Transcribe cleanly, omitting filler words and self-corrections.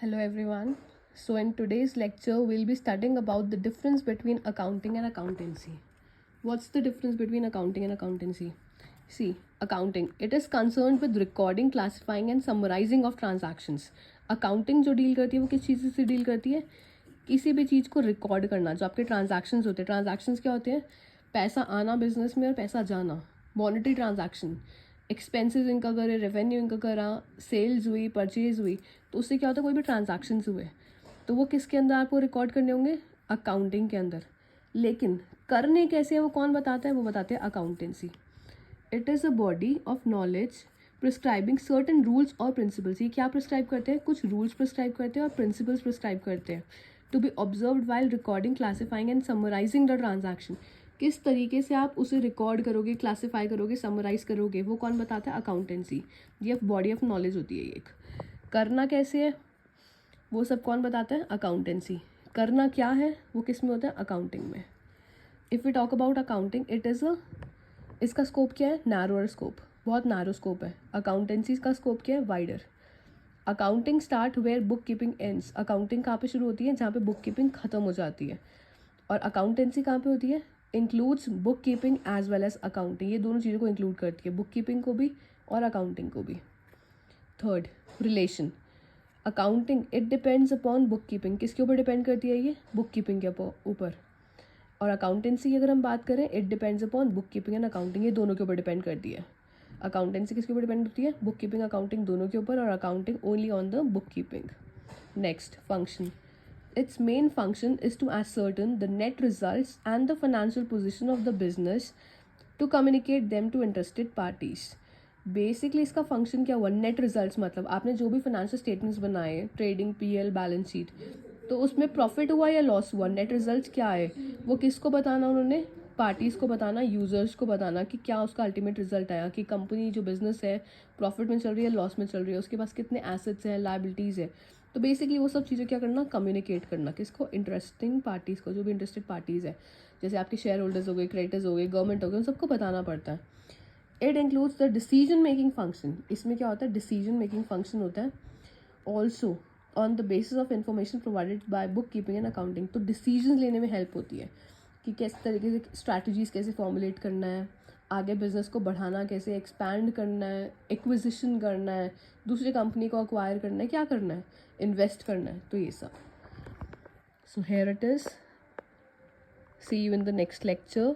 Hello everyone. So in today's lecture we'll be studying about the difference between accounting and accountancy. What's the difference between accounting and accountancy? See, accounting, it is concerned with recording, classifying and summarizing of transactions. Accounting जो deal करती है वो किस चीज़ से deal करती है? किसी भी चीज़ को रिकॉर्ड करना. जो आपके ट्रांजैक्शंस होते हैं, ट्रांजैक्शंस क्या होते हैं? पैसा आना बिजनेस में और पैसा जाना, मॉनेटरी ट्रांजैक्शन. एक्सपेंसेस इनका करे, रेवेन्यू इनका करा, सेल्स हुई, परचेज हुई, तो उससे क्या होता है? कोई भी ट्रांजैक्शंस हुए तो वो किसके अंदर आपको रिकॉर्ड करने होंगे? अकाउंटिंग के अंदर. लेकिन करने कैसे हैं वो कौन बताता है? वो बताते हैं accountancy. It is a body of knowledge prescribing certain rules और प्रिंसिपल्स. ये क्या प्रिस्क्राइब करते हैं? कुछ रूल्स प्रिस्क्राइब करते हैं और प्रिंसिपल्स प्रिस्क्राइब करते हैं. To be observed while recording, classifying and summarising the transaction. किस तरीके से आप उसे रिकॉर्ड करोगे, क्लासीफाई करोगे, समराइज करोगे, वो कौन बताता है? अकाउंटेंसी. ये बॉडी ऑफ नॉलेज होती है. एक करना कैसे है वो सब कौन बताता है? अकाउंटेंसी. करना क्या है वो किस में होता है? अकाउंटिंग में. If we talk about accounting, it is a, इसका स्कोप क्या है? नैरोअर स्कोप, बहुत नैरो स्कोप है. अकाउंटेंसी का स्कोप क्या है? Wider. Accounting start where book keeping ends. Accounting कहाँ पे शुरू होती है? जहाँ पे बुक कीपिंग खत्म हो जाती है. और अकाउंटेंसी कहाँ पे होती है? Includes book keeping as well as accounting. ये दोनों चीज़ों को इंक्लूड करती है, बुक कीपिंग को भी और अकाउंटिंग को भी. Third, relation. Accounting it depends upon book keeping. किसके ऊपर डिपेंड करती है? ये बुक कीपिंग के ऊपर. और अकाउंटेंसी की अगर हम बात करें, it depends upon book keeping and accounting. ये दोनों के ऊपर डिपेंड करती है. अकाउंटेंसी किसके ऊपर डिपेंड होती है? बुक कीपिंग, अकाउंटिंग दोनों के ऊपर, और accounting only on the book keeping. Next, function. Its main function is to ascertain the net results and the financial position of the business to communicate them to interested parties. Basically इसका function क्या हुआ? Net results मतलब आपने जो भी financial statements बनाए, trading, PL, balance sheet, तो उसमें प्रॉफिट हुआ या लॉस हुआ, नेट रिजल्ट्स क्या है, वो किसको बताना? उन्होंने पार्टीज़ को बताना, यूज़र्स को बताना कि क्या उसका अल्टीमेट रिजल्ट आया, कि कंपनी जो बिजनेस है प्रॉफिट में चल रही है, लॉस में चल रही है, उसके पास कितने एसेट्स हैं, लाइबिलिटीज़ है. तो बेसिकली वो सब चीज़ें क्या करना? कम्युनिकेट करना. किसको? इंटरेस्टिंग पार्टीज़ को, जो भी इंटरेस्टेड पार्टीज़ है, जैसे आपके शेयर होल्डर्स हो गए, क्रेडिटर्स हो गए, गवर्नमेंट हो गए, उन सबको बताना पड़ता है. It includes the decision making function. इसमें क्या होता है? डिसीजन मेकिंग फंक्शन होता है. Also on the basis of information provided by book keeping and accounting. तो डिसीजन लेने में हेल्प होती है कि किस तरीके से स्ट्रैटेजीज कैसे फॉर्मुलेट करना है, आगे बिजनेस को बढ़ाना कैसे, एक्सपैंड करना है, एक्विजिशन करना है, दूसरी कंपनी को अक्वायर करना है, क्या करना है, इन्वेस्ट करना है. तो ये सब. So here it is. See you in the next lecture.